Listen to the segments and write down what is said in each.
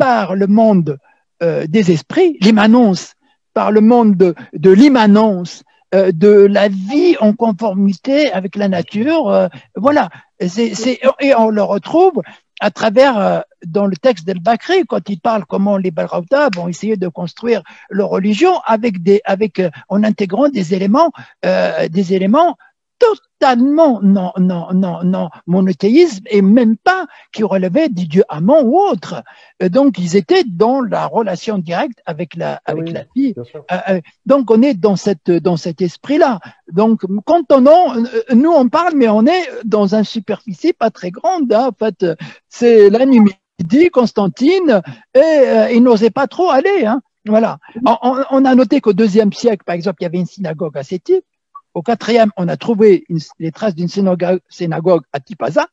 par le monde des esprits, l'immanence, par le monde de l'immanence, de la vie en conformité avec la nature. Voilà. Et on le retrouve à travers, dans le texte d'El-Bakri, quand il parle comment les Balraouta vont essayer de construire leur religion en intégrant des éléments totalement non monothéisme et même pas qui relevaient du dieu Amon ou autre. Donc ils étaient dans la relation directe avec la vie. Donc on est dans cet esprit-là. Donc quand nous on parle, mais on est dans une superficie pas très grande. Hein. En fait, c'est la Numidie, Constantine, et ils n'osaient pas trop aller. Hein. Voilà. On a noté qu'au IIe siècle, par exemple, il y avait une synagogue à Sétif. Au IVe, on a trouvé les traces d'une synagogue à Tipaza.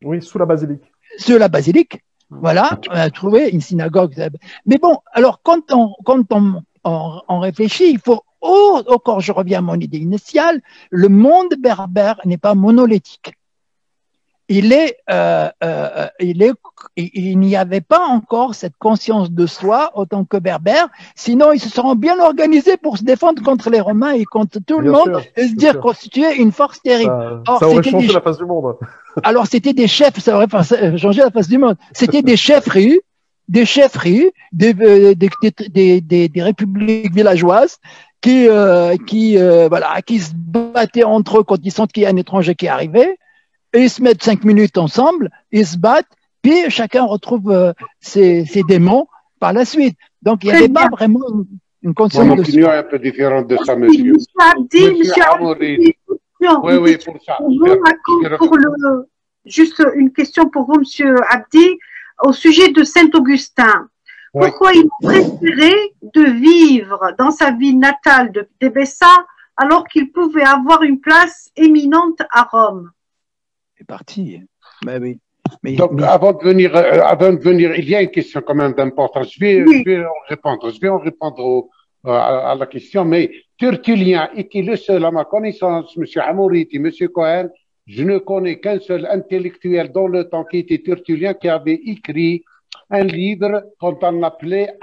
Oui, sous la basilique. Sous la basilique, voilà, on a trouvé une synagogue. Mais bon, alors quand on réfléchit, il faut, encore je reviens à mon idée initiale, le monde berbère n'est pas monolithique. Il n'y avait pas encore cette conscience de soi autant que berbère, sinon ils se seront bien organisés pour se défendre contre les Romains et contre tout le monde et se dire constituer une force terrible. Ça aurait changé la face du monde. Alors c'était des chefs, ça aurait changé la face du monde. C'était des chefferies, des républiques villageoises qui se battaient entre eux quand ils sentent qu'il y a un étranger qui est arrivé. Et ils se mettent 5 minutes ensemble, ils se battent, puis chacun retrouve ses démons par la suite. Donc il n'y avait pas vraiment une conscience de opinion est un peu différente de ça, monsieur. Monsieur Abdi, oui, pour ça. Juste une question pour vous, monsieur Abdi, au sujet de Saint-Augustin. Pourquoi il a préféré de vivre dans sa ville natale d'Ebessa alors qu'il pouvait avoir une place éminente à Rome? C'est parti. Ben oui. Donc, avant de venir, il y a une question quand même d'importance. Je vais en répondre à la question, mais Tertullien était le seul, à ma connaissance, M. Amouriti, M. Cohen, je ne connais qu'un seul intellectuel dans le temps qui était Tertullien, qui avait écrit un livre qu'on appelait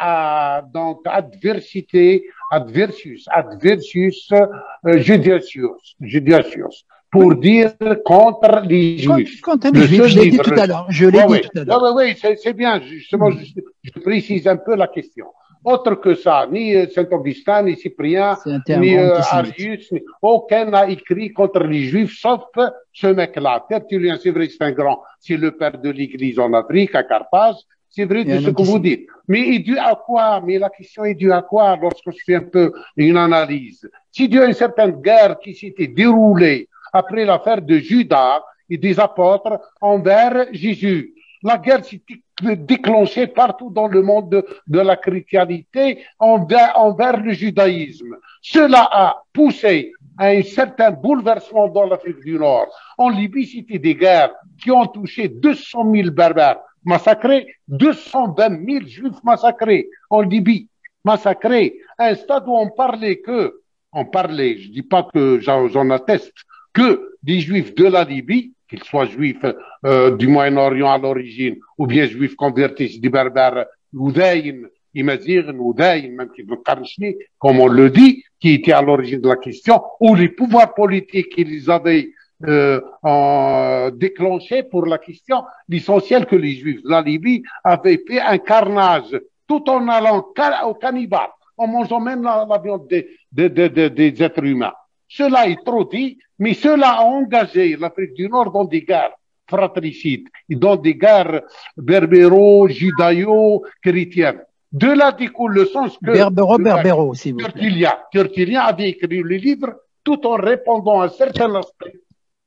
Adversius Judicius. Pour dire contre les Juifs. Contre les Juifs, je l'ai dit tout à l'heure. Oui, c'est bien. Justement, je précise un peu la question. Autre que ça, ni Saint-Augustin, ni Cyprien, ni Arius, aucun n'a écrit contre les Juifs, sauf ce mec-là. Tertullien, c'est vrai, c'est un grand. C'est le père de l'Église en Afrique, à Carthage. C'est vrai de ce que vous dites. Mais il est dû à quoi? Mais la question est due à quoi lorsque je fais un peu une analyse? C'est dû à une certaine guerre qui s'était déroulée après l'affaire de Judas et des apôtres envers Jésus. La guerre s'est déclenchée partout dans le monde de la chrétienté envers le judaïsme. Cela a poussé à un certain bouleversement dans l'Afrique du Nord. En Libye, c'était des guerres qui ont touché 200 000 berbères massacrés, 220 000 juifs massacrés en Libye, massacrés, à un stade où on parlait, je dis pas que j'en atteste, que des juifs de la Libye, qu'ils soient juifs du Moyen-Orient à l'origine, ou bien juifs convertis des berbères Oudaïn, Imazigh, Oudaïn, même qui comme on le dit, qui étaient à l'origine de la question, ou les pouvoirs politiques qui les avaient déclenchés pour la question, l'essentiel que les juifs de la Libye avaient fait un carnage, tout en allant au cannibale, en mangeant même la viande des êtres humains. Cela est trop dit, mais cela a engagé l'Afrique du Nord dans des guerres fratricides, dans des guerres berbéro-judaïo-chrétiennes. De là découle le sens que berbéro, si vous Tertullien avait écrit le livre tout en répondant à un certain aspect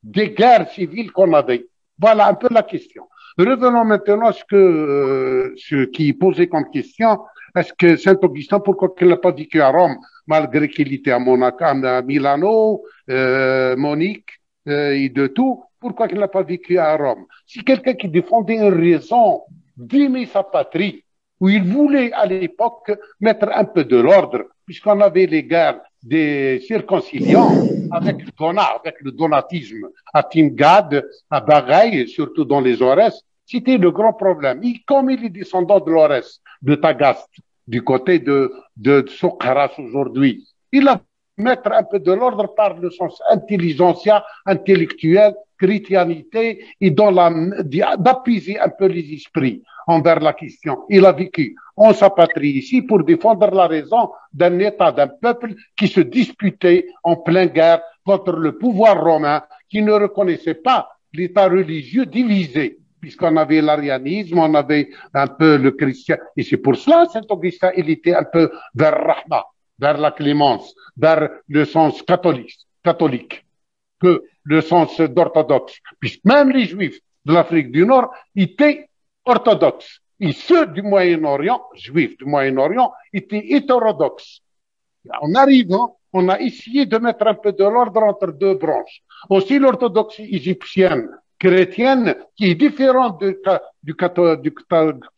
des guerres civiles qu'on avait. Voilà un peu la question. Revenons maintenant à ce qui est posé comme question. Est-ce que Saint-Augustin, pourquoi il n'a pas vécu à Rome, malgré qu'il était à Monaco, à Milano, Monique et de tout, pourquoi il n'a pas vécu à Rome? Si quelqu'un qui défendait une raison d'aimer sa patrie, où il voulait à l'époque mettre un peu de l'ordre, puisqu'on avait les guerres des circonciliants avec le donatisme, à Timgad, à Baraï, surtout dans les Aurès, C'était le grand problème. Comme il est descendant de l'Orès, de Tagaste, du côté de Soukharas aujourd'hui, il a mettre un peu de l'ordre par le sens intelligentsia, intellectuel, chrétienté et d'apaiser un peu les esprits envers la question. Il a vécu en sa patrie ici pour défendre la raison d'un État, d'un peuple qui se disputait en pleine guerre contre le pouvoir romain, qui ne reconnaissait pas l'État religieux divisé, puisqu'on avait l'arianisme, on avait un peu le christian. Et c'est pour cela, Saint-Augustin, il était un peu vers Rahma, vers la clémence, vers le sens catholique que le sens d'orthodoxe. Puisque même les Juifs de l'Afrique du Nord étaient orthodoxes. Et ceux du Moyen-Orient, juifs du Moyen-Orient, étaient hétérodoxes. En arrivant, on a essayé de mettre un peu de l'ordre entre deux branches. Aussi l'orthodoxie égyptienne, chrétienne, qui est différente du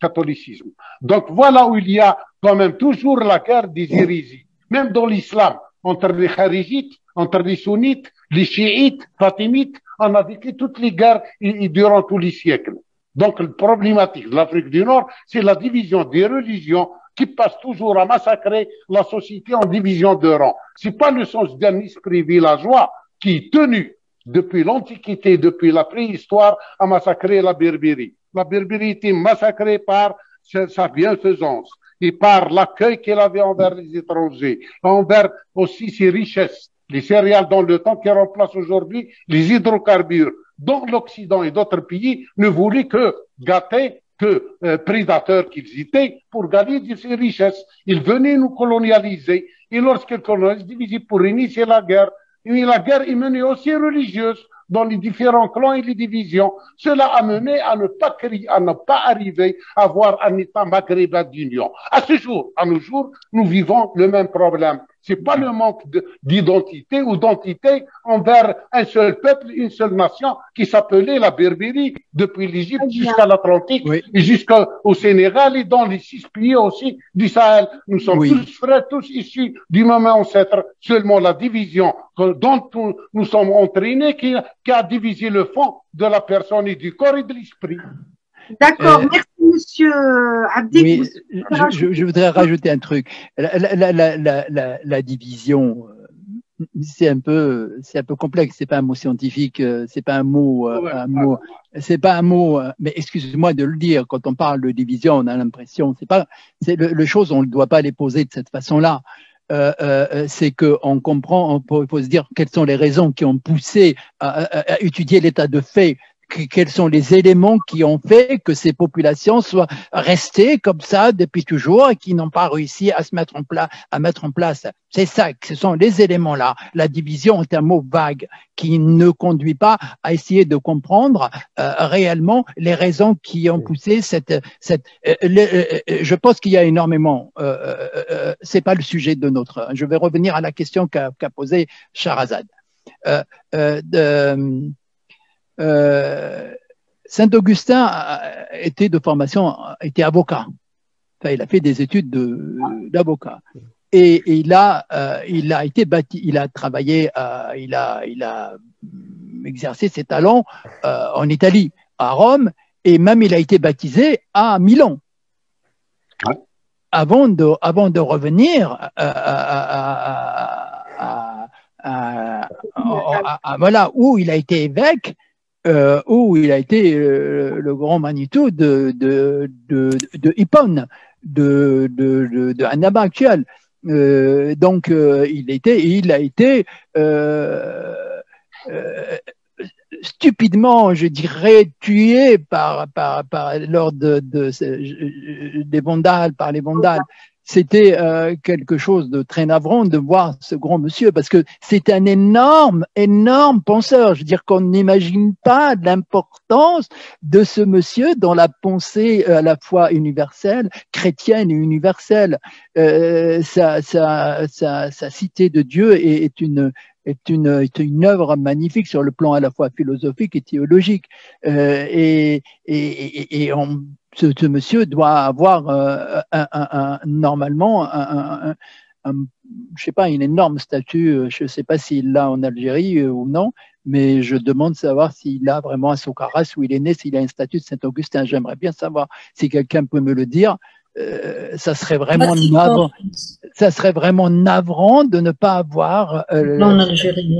catholicisme. Donc voilà où il y a quand même toujours la guerre des hérésies. Même dans l'islam, entre les kharijites, entre les sunnites, les chiites, fatimites, on a vécu toutes les guerres et durant tous les siècles. Donc, la problématique de l'Afrique du Nord, c'est la division des religions qui passe toujours à massacrer la société en division de rangs. C'est pas le sens d'un esprit villageois qui est tenu depuis l'Antiquité, depuis la préhistoire, à massacrer la Berbérie. La Berbérie était massacrée par sa bienfaisance et par l'accueil qu'elle avait envers les étrangers, envers aussi ses richesses, les céréales dans le temps qui remplacent aujourd'hui les hydrocarbures, dont l'Occident et d'autres pays ne voulaient que gâter, que prédateurs qu'ils étaient, pour gagner de ces richesses. Ils venaient nous colonialiser, et lorsqu'ils colonisent, diviser pour initier la guerre. Et la guerre est menée aussi religieuse dans les différents clans et les divisions. Cela a mené à ne pas créer, à ne pas arriver à avoir un État maghrébin d'union. À ce jour, à nos jours, nous vivons le même problème. C'est pas le manque d'identité ou d'entité envers un seul peuple, une seule nation qui s'appelait la Berbérie depuis l'Égypte jusqu'à l'Atlantique et jusqu'au Sénégal et dans les 6 pays aussi du Sahel. Nous sommes tous frères, tous issus du même ancêtre. Seulement la division dont nous sommes entraînés qui a divisé le fond de la personne et du corps et de l'esprit. D'accord, merci Monsieur Abdi. Oui, je voudrais rajouter un truc. La division, c'est un peu complexe. C'est pas un mot scientifique, c'est pas un mot, c'est pas un mot. Mais excusez-moi de le dire. Quand on parle de division, on a l'impression, c'est le chose, on ne doit pas les poser de cette façon-là. C'est que on comprend, il faut se dire quelles sont les raisons qui ont poussé à étudier l'état de fait. Quels sont les éléments qui ont fait que ces populations soient restées comme ça depuis toujours et qui n'ont pas réussi à mettre en place. C'est ça, ce sont les éléments-là. La division est un mot vague qui ne conduit pas à essayer de comprendre réellement les raisons qui ont poussé je pense qu'il y a énormément. C'est pas le sujet de notre. Je vais revenir à la question qu'a posée Shahrazad. Saint-Augustin était de formation, était avocat. Enfin, il a fait des études d'avocat. Et il a été bâti, il a travaillé, il a exercé ses talents en Italie, à Rome, et même il a été baptisé à Milan. Avant de revenir voilà, où il a été évêque, où il a été le grand Manitou de Hippone, de Annaba actuel. Donc il a été stupidement, je dirais, tué lors des Vandales, par les Vandales. C'était quelque chose de très navrant de voir ce grand monsieur, parce que c'est un énorme penseur. Je veux dire qu'on n'imagine pas l'importance de ce monsieur dans la pensée à la fois universelle, chrétienne et universelle. Sa cité de Dieu est une œuvre magnifique sur le plan à la fois philosophique et théologique. Ce monsieur doit avoir normalement je sais pas, une énorme statue. Je sais pas s'il l'a en Algérie ou non, mais je demande de savoir s'il a vraiment à Socarrás, où il est né, s'il a un statut de Saint-Augustin. J'aimerais bien savoir si quelqu'un peut me le dire. Ça serait vraiment navrant. Ça serait vraiment navrant de ne pas avoir en Algérie.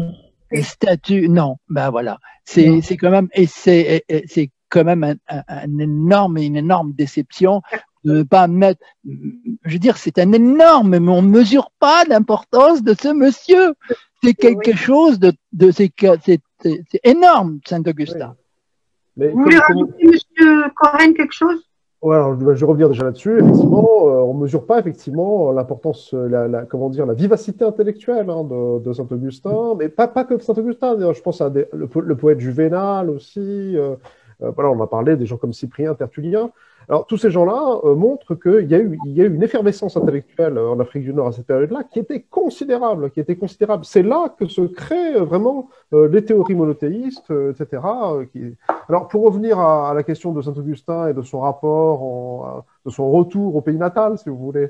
Le statut. Non, ben voilà. C'est quand même c'est quand même une énorme déception de ne pas mettre. Je veux dire, c'est un énorme, mais on ne mesure pas l'importance de ce monsieur. C'est quelque chose c'est énorme, Saint-Augustin. Oui. Vous voulez rajouter, monsieur Cohen, quelque chose? Ouais, alors, je vais revenir déjà là-dessus. Effectivement, on ne mesure pas effectivement l'importance, comment dire, la vivacité intellectuelle de Saint-Augustin, mais pas que Saint-Augustin. Je pense à le poète Juvénal aussi. Voilà, on a parlé des gens comme Cyprien, Tertullien. Alors, tous ces gens-là montrent qu'il y a eu une effervescence intellectuelle en Afrique du Nord à cette période-là qui était considérable, C'est là que se créent vraiment les théories monothéistes, etc. Alors, pour revenir à la question de Saint-Augustin et de son rapport, de son retour au pays natal, si vous voulez,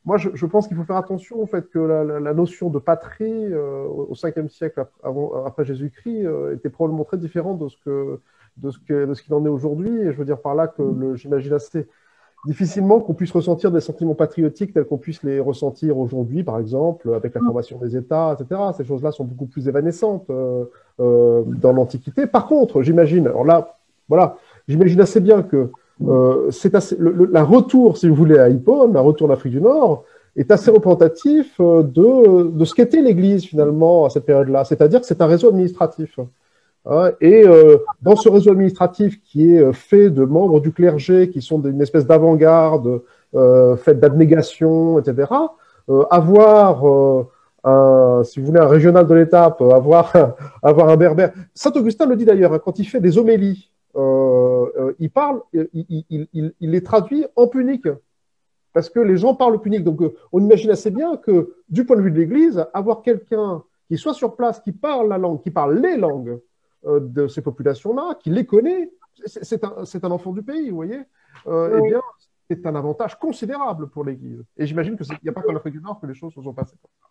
moi, je pense qu'il faut faire attention au fait que la notion de patrie au 5e siècle après Jésus-Christ était probablement très différente de ce qu'il en est aujourd'hui. Et je veux dire par là que j'imagine assez difficilement qu'on puisse ressentir des sentiments patriotiques tels qu'on puisse les ressentir aujourd'hui, par exemple, avec la formation des États, etc. Ces choses-là sont beaucoup plus évanescentes dans l'Antiquité. Par contre, j'imagine, alors là, voilà, j'imagine assez bien que la retour, si vous voulez, à Hippone, la retour d'Afrique du Nord, est assez représentatif de ce qu'était l'Église, finalement, à cette période-là. C'est-à-dire que c'est un réseau administratif. Et dans ce réseau administratif qui est fait de membres du clergé qui sont d'une espèce d'avant-garde, faite d'abnégation, etc., avoir si vous voulez, un régional de l'étape, avoir un berbère. Saint-Augustin le dit d'ailleurs, quand il fait des homélies, il les traduit en punique, parce que les gens parlent punique. Donc on imagine assez bien que, du point de vue de l'Église, avoir quelqu'un qui soit sur place, qui parle la langue, qui parle les langues de ces populations-là, qui les connaît, c'est un enfant du pays, vous voyez, eh bien, c'est un avantage considérable pour l'Église. Et j'imagine qu'il n'y a pas qu'en Afrique du Nord que les choses se sont passées comme ça.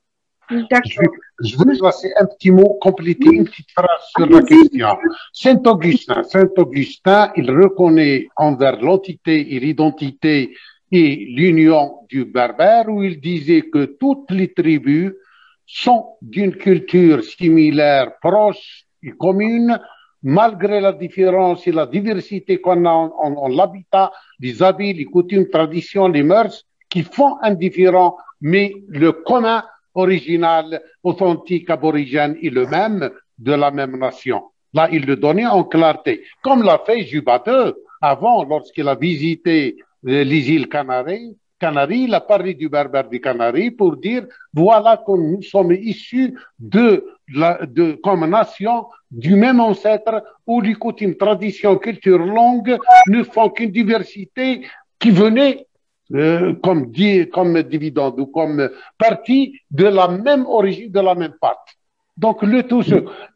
Je vais passer un petit mot, compléter une petite phrase sur la question. Saint-Augustin, il reconnaît envers l'entité et l'identité et l'union du berbère, où il disait que toutes les tribus sont d'une culture similaire, proche et commune, malgré la différence et la diversité qu'on a en l'habitat, les habits, les coutumes, traditions, les mœurs, qui font indifférent, mais le commun original, authentique, aborigène est le même de la même nation. Là, il le donnait en clarté, comme l'a fait Juba II avant, lorsqu'il a visité les îles Canaries, il a parlé du berbère des Canaries pour dire, voilà que nous sommes issus comme nation du même ancêtre où les coutumes, traditions, culture, langue ne font qu'une diversité qui venait comme dividende ou comme partie de la même origine, de la même pâte. Donc, le tout,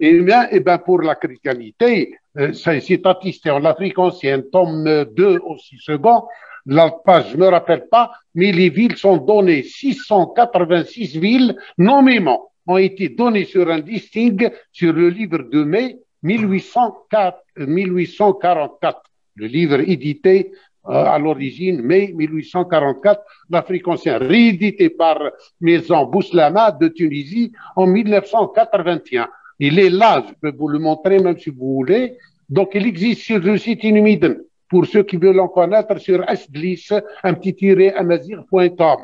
eh bien, pour la chrétienté, c'est attesté en Afrique ancienne, tome 2 aussi second, la page, je ne me rappelle pas, mais les villes sont données, 686 villes, nommément, ont été données sur un listing sur le livre de mai 1844, le livre édité à l'origine, mai 1844, l'Afrique ancienne, réédité par Maison Bouslama de Tunisie en 1981. Il est là, je peux vous le montrer même si vous voulez. Donc, il existe sur le site Inumiden, pour ceux qui veulent en connaître, sur sglis, amazir.com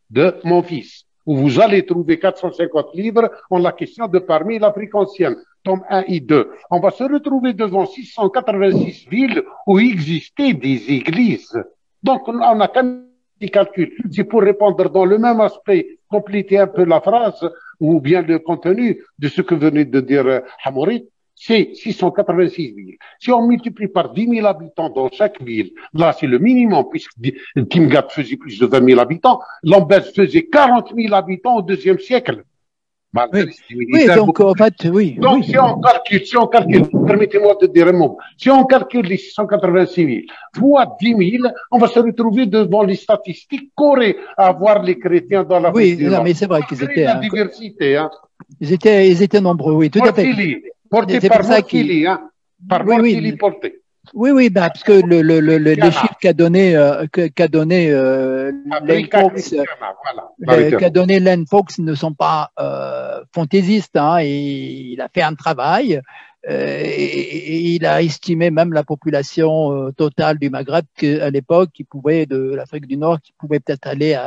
de mon fils, où vous allez trouver 450 livres en la question de parmi l'Afrique ancienne, tome 1 et 2. On va se retrouver devant 686 villes où existaient des églises. Donc, on a qu'un petit calcul. C'est pour répondre dans le même aspect, compléter un peu la phrase ou bien le contenu de ce que venait de dire Hamourit. C'est 686 villes. Si on multiplie par 10 000 habitants dans chaque ville, là c'est le minimum, puisque Timgad faisait plus de 20 000 habitants, Lambeth faisait 40 000 habitants au IIe siècle. Oui, donc en fait, oui. Donc si on calcule, permettez-moi de dire un mot, si on calcule les 686 000 fois 10 000, on va se retrouver devant les statistiques qu'auraient à avoir les chrétiens dans la Oui, non, mais c'est vrai qu'ils étaient. La diversité, hein. Ils étaient nombreux, oui, tout à fait. Porté par Morkili, hein. Par Morkili porté. Oui, bah, parce que les chiffres qu'a donné Len Fox ne sont pas fantaisistes, hein, et il a fait un travail. Et il a estimé même la population totale du Maghreb à l'époque, de l'Afrique du Nord, qui pouvait peut-être aller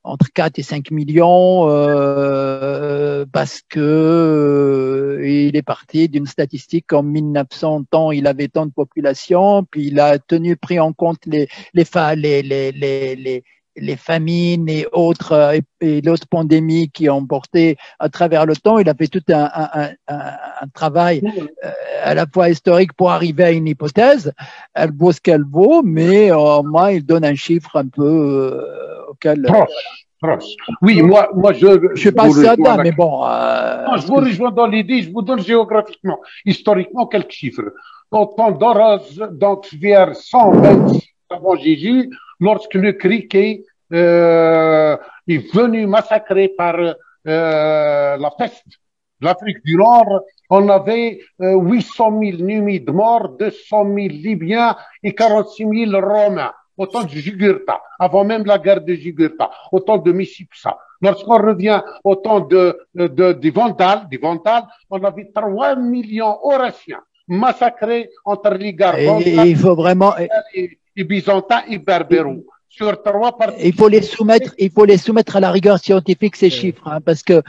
entre 4 et 5 millions, parce que il est parti d'une statistique en 1900, il avait tant de population, puis il a pris en compte les famines et autres pandémies qui ont porté à travers le temps. Il a fait tout un travail à la fois historique pour arriver à une hypothèse. Elle vaut ce qu'elle vaut, mais au moins il donne un chiffre un peu auquel... Proche. Oui, moi je suis pas ça, mais bon... non, je vous rejoins dans l'idée, je vous donne géographiquement, historiquement quelques chiffres. Au temps d'Oros, donc vers 120 avant Jésus, lorsque le criquet est venu massacrer par la peste de l'Afrique du Nord, on avait 800 000 Numides morts, 200 000 Libyens et 46 000 Romains, au temps de Jugurtha, avant même la guerre de Jugurtha, au temps de Micipsa. Lorsqu'on revient au temps des Vandales, on avait 3 millions Horatiens massacrés entre les guerres vandales, il faut vraiment... et byzantins et berbérous. Sur 3 parties. Il faut les soumettre à la rigueur scientifique, ces chiffres, hein, parce que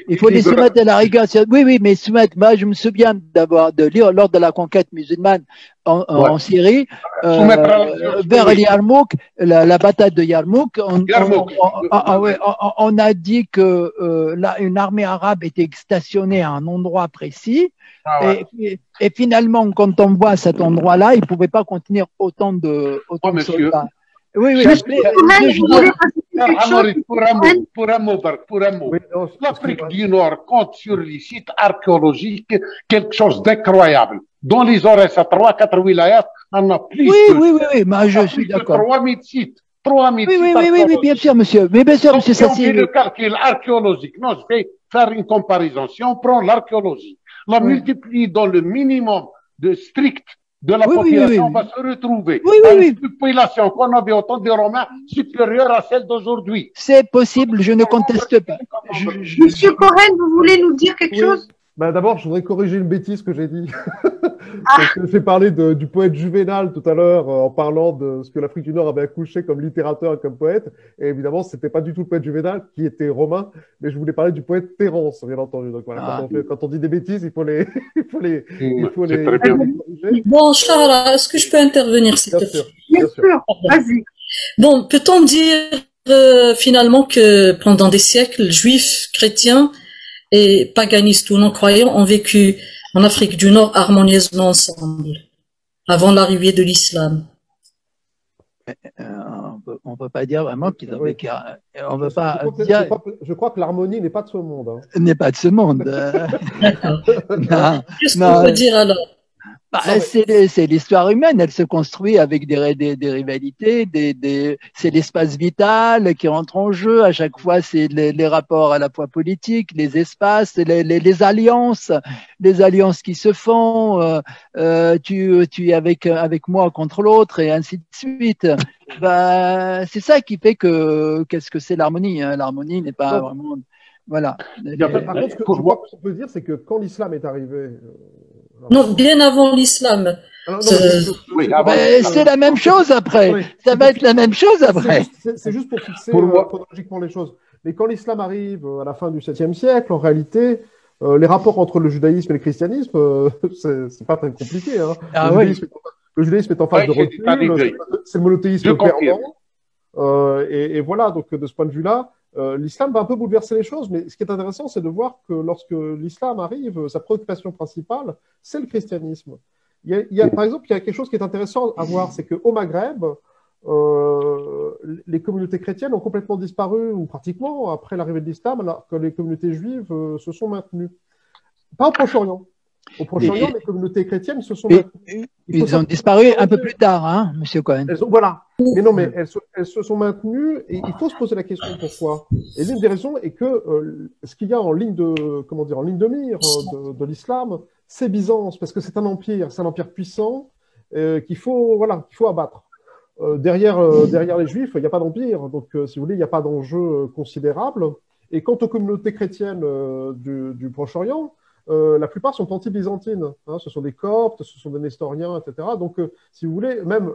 il faut les soumettre à la rigueur scientifique. Oui, mais moi, je me souviens de lire lors de la conquête musulmane en Syrie, vers Yarmouk, la bataille de Yarmouk, on a dit que une armée arabe était stationnée à un endroit précis. Et finalement, quand on voit cet endroit-là, il ne pouvait pas contenir autant de soldats. Oui. Pour un mot. L'Afrique du Nord compte sur les sites archéologiques quelque chose d'incroyable. Dans les Aurès, à 3-4 wilayas, on a plus oui, mais je suis d'accord. 3000 sites. 3000 sites. Oui, bien sûr, monsieur. Mais bien sûr, monsieur, ça c'est le calcul archéologique. Non, je vais faire une comparaison. Si on prend l'archéologie, la multiplie dans le minimum de strict de la population, on va se retrouver à une population qu'on avait au temps des Romains supérieure à celle d'aujourd'hui. C'est possible, je ne conteste pas. Monsieur Cohen, vous voulez nous dire quelque chose? D'abord, je voudrais corriger une bêtise que j'ai dit. J'ai parlé du poète Juvénal tout à l'heure en parlant de ce que l'Afrique du Nord avait accouché comme littérateur et comme poète. Et évidemment, c'était pas du tout le poète Juvénal qui était romain, mais je voulais parler du poète Terence, bien entendu. Donc voilà, quand on dit des bêtises, il faut les corriger. Bon, Charles, est-ce que je peux intervenir, s'il te plaît? Bien sûr, vas-y. Bon, peut-on dire finalement que pendant des siècles, juifs, chrétiens et paganistes ou non-croyants ont vécu en Afrique du Nord harmonieusement ensemble, avant l'arrivée de l'islam? On ne peut pas dire vraiment qu'ils ont vécu. On veut pas dire... Je crois que l'harmonie n'est pas de ce monde. Hein. N'est pas de ce monde. Qu'est-ce qu'on peut dire alors? C'est l'histoire humaine, elle se construit avec des rivalités, c'est l'espace vital qui rentre en jeu, à chaque fois c'est les rapports à la fois politiques, les espaces, les alliances qui se font, tu es avec moi contre l'autre et ainsi de suite. C'est ça qui fait qu'est-ce que c'est l'harmonie, hein. L'harmonie n'est pas vraiment... Voilà. Par contre, ce qu'on peut dire, c'est que quand l'islam est arrivé... Non, bien avant l'islam. C'est la même chose après. Ça va être la même chose après. C'est juste pour fixer chronologiquement les choses. Mais quand l'islam arrive à la fin du 7e siècle, en réalité, les rapports entre le judaïsme et le christianisme, c'est pas très compliqué. Hein. Le judaïsme est en phase de recul, c'est le monothéisme perdant. Et voilà, donc de ce point de vue-là, l'islam va un peu bouleverser les choses, mais ce qui est intéressant, c'est de voir que lorsque l'islam arrive, sa préoccupation principale, c'est le christianisme. Par exemple, il y a quelque chose qui est intéressant à voir, c'est qu'au Maghreb, les communautés chrétiennes ont complètement disparu, ou pratiquement, après l'arrivée de l'islam, alors que les communautés juives se sont maintenues. Pas au Proche-Orient. Au Proche-Orient, les communautés chrétiennes se sont maintenues. Ils ont disparu un peu plus tard, hein, M. Cohen. Voilà. Mais non, mais elles se sont maintenues et il faut se poser la question pourquoi. Et l'une des raisons est que ce qu'il y a en ligne de, comment dire, en ligne de mire de l'islam, c'est Byzance, parce que c'est un empire puissant qu'il faut, voilà, qu'il faut abattre. Derrière les Juifs, il n'y a pas d'empire, donc si vous voulez, il n'y a pas d'enjeu considérable. Et quant aux communautés chrétiennes du Proche-Orient, la plupart sont anti-byzantines. Hein, ce sont des Coptes, ce sont des Nestoriens, etc. Donc, si vous voulez, même...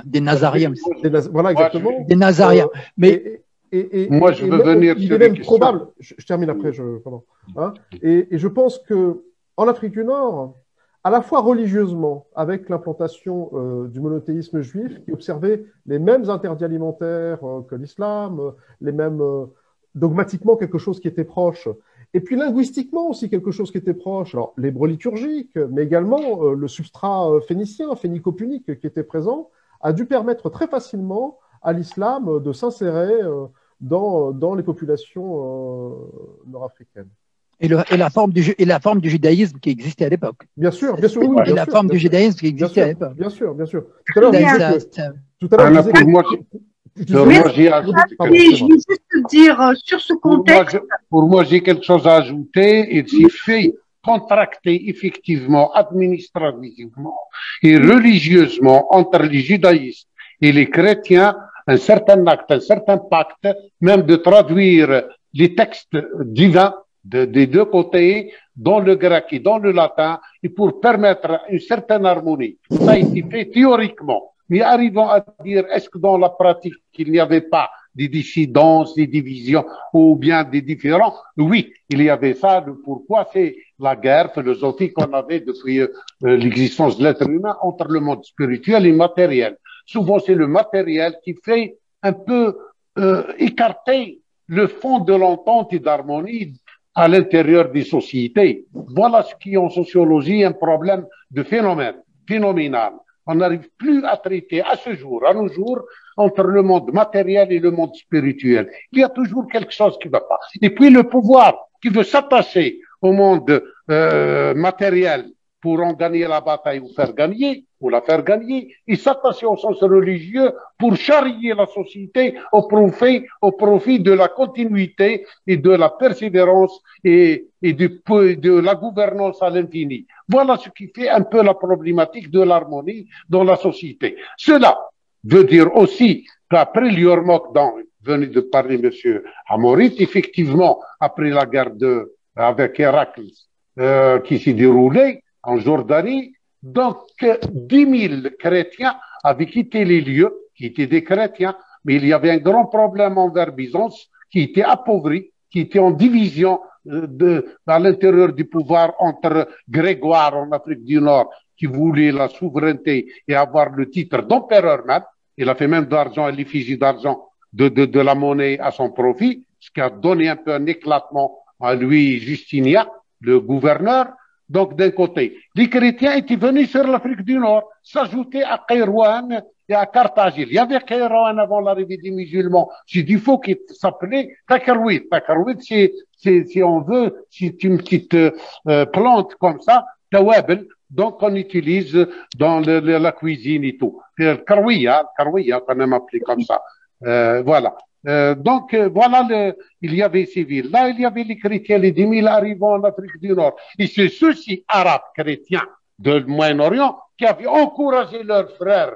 des Nazariens aussi. Voilà, exactement. Des Nazariens. Mais... moi, je veux venir il est même probable, je termine après, hein, et je pense que en Afrique du Nord, à la fois religieusement, avec l'implantation du monothéisme juif, qui observait les mêmes interdits alimentaires que l'islam, les mêmes dogmatiquement quelque chose qui était proche, et puis linguistiquement aussi quelque chose qui était proche. Alors l'hébreu liturgique, mais également le substrat phénicien, phénico-punique qui était présent, a dû permettre très facilement à l'islam de s'insérer dans les populations nord-africaines. Et la forme du judaïsme qui existait à l'époque. Bien sûr, oui. Et la forme du judaïsme qui existait à l'époque. Bien sûr. Tout à l'heure, je vais juste dire sur ce contexte. Pour moi, j'ai quelque chose à ajouter. Il s'est fait contracter effectivement, administrativement et religieusement entre les judaïstes et les chrétiens un certain acte, un certain pacte, même de traduire les textes divins des deux côtés, dans le grec et dans le latin, et pour permettre une certaine harmonie. Ça a été fait théoriquement. Mais arrivons à dire, est-ce que dans la pratique, il n'y avait pas des dissidences, des divisions, ou bien des différends? Oui, il y avait ça. Pourquoi? C'est la guerre philosophique qu'on avait depuis l'existence de l'être humain entre le monde spirituel et matériel. Souvent, c'est le matériel qui fait un peu écarter le fond de l'entente et d'harmonie à l'intérieur des sociétés. Voilà ce qui est en sociologie un problème de phénoménal. On n'arrive plus à traiter à nos jours, entre le monde matériel et le monde spirituel. Il y a toujours quelque chose qui ne va pas. Et puis le pouvoir qui veut s'attacher au monde matériel pour en gagner la bataille ou la faire gagner, il s'attache au sens religieux pour charrier la société au profit de la continuité et de la persévérance et de la gouvernance à l'infini. Voilà ce qui fait un peu la problématique de l'harmonie dans la société. Cela veut dire aussi qu'après l'Yormok, dont venait de parler M. Hamorit, effectivement, après la guerre avec Héraclès qui s'est déroulée en Jordanie, donc 10 000 chrétiens avaient quitté les lieux, qui étaient des chrétiens, mais il y avait un grand problème envers Byzance, qui était appauvri, qui était en division à l'intérieur du pouvoir entre Grégoire en Afrique du Nord, qui voulait la souveraineté et avoir le titre d'empereur même. Il a fait même de l'argent, l'effigie d'argent de la monnaie à son profit, ce qui a donné un peu un éclatement à lui, Justinien, le gouverneur. Donc, d'un côté, les chrétiens étaient venus sur l'Afrique du Nord, s'ajouter à Kairouan et à Carthage. Il y avait Kairouan avant l'arrivée des musulmans. C'est du faux qui s'appelait Takarouit. Takarouit, si on veut, c'est une petite plante comme ça, tawabel, donc on utilise dans la cuisine et tout. Karouia, qu'on aime appeler comme ça. Voilà. Donc, voilà, il y avait ces villes. Là, il y avait les chrétiens, les 10 000 arrivants en Afrique du Nord. Et c'est ceux-ci, arabes chrétiens de Moyen-Orient, qui avaient encouragé leurs frères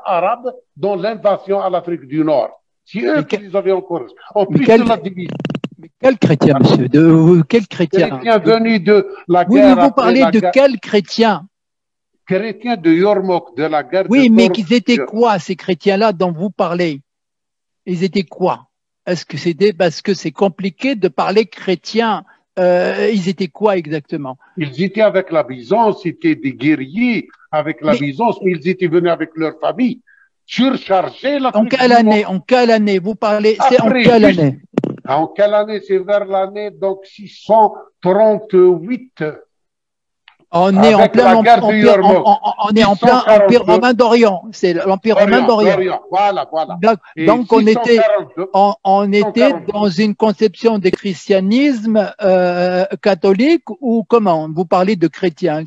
arabes dans l'invasion à l'Afrique du Nord. C'est eux qui les avaient encouragés. En plus de la division. Mais quel chrétien, monsieur? Quel chrétien? Chrétien venu de la guerre. Oui, vous parlez de quel chrétien? Chrétiens de Yormok, de la guerre. Oui, mais qu'ils étaient quoi, ces chrétiens-là dont vous parlez? Ils étaient quoi? Est-ce que c'était parce que c'est compliqué de parler chrétien? Ils étaient quoi exactement? Ils étaient avec la Byzance, c'était des guerriers avec la Byzance, mais ils étaient venus avec leur famille, surchargés. En quelle année vous parlez? C'est en quelle année? En quelle année? C'est vers l'année donc 638 On est en plein empire romain d'Orient. C'est l'empire romain d'Orient. Voilà. Donc on était dans une conception du christianisme catholique ou comment? Vous parlez de chrétiens.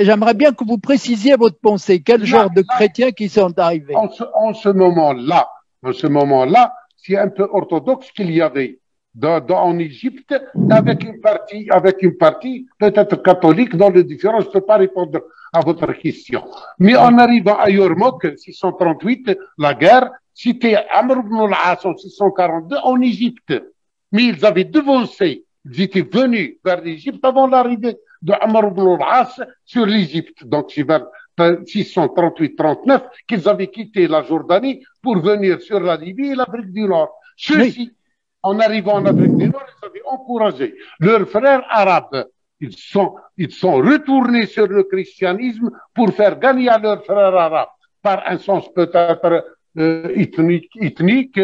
J'aimerais bien que vous précisiez votre pensée. Quel genre de chrétiens qui sont arrivés? En ce moment-là, c'est un peu orthodoxe qu'il y avait en Égypte, avec une partie peut-être catholique dans le différent. Je ne peux pas répondre à votre question. Mais en arrivant à Yarmouk, 638, la guerre, c'était Amr ibn al-As en 642 en Égypte. Mais ils avaient devancé, ils étaient venus vers l'Égypte avant l'arrivée de Amr ibn al-As sur l'Égypte. Donc c'est vers 638-39 qu'ils avaient quitté la Jordanie pour venir sur la Libye et l'Afrique du Nord. Ceux-ci, en arrivant en Afrique du Nord, ils avaient encouragé leurs frères arabes. Ils sont retournés sur le christianisme pour faire gagner à leurs frères arabes, par un sens peut-être ethnique,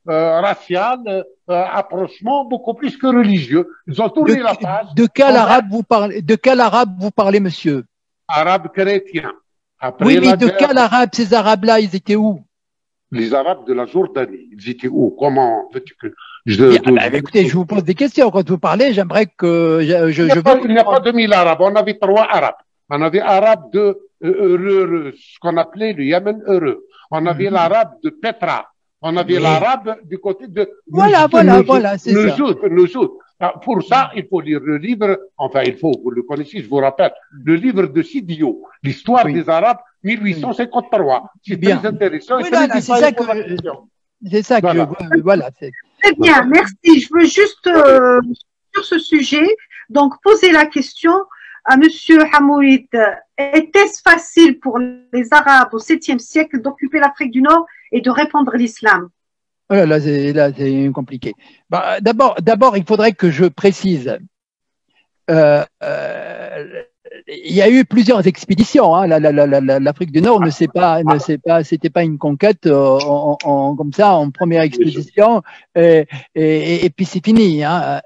racial, approchement beaucoup plus que religieux. Ils ont tourné la page. De quel arabe vous parlez, monsieur? Arabe chrétien. Oui, mais de quel arabe? Ces arabes-là, ils étaient où? Les Arabes de la Jordanie, ils étaient où? Comment veux-tu que écoutez, je vous pose des questions. Quand vous parlez, j'aimerais que il n'y a pas 2000 Arabes. On avait 3 Arabes. On avait Arabes de ce qu'on appelait le Yémen heureux. On avait l'Arabe de Petra. On avait l'Arabe du côté de Voilà, c'est ça. Noujoud. Pour ça, il faut lire le livre, vous le connaissez, je vous rappelle, le livre de Sidio, l'histoire des Arabes, 1853. C'est très intéressant. Oui, c'est ça que voilà. Très bien, merci. Je veux juste, sur ce sujet, donc poser la question à Monsieur Hamouid. Était-ce facile pour les Arabes au 7e siècle d'occuper l'Afrique du Nord et de répandre l'islam? Oh là, c'est compliqué. D'abord, il faudrait que je précise. Il y a eu plusieurs expéditions. Hein. L'Afrique du Nord c'était pas une conquête comme ça en première expédition et puis c'est fini. Hein.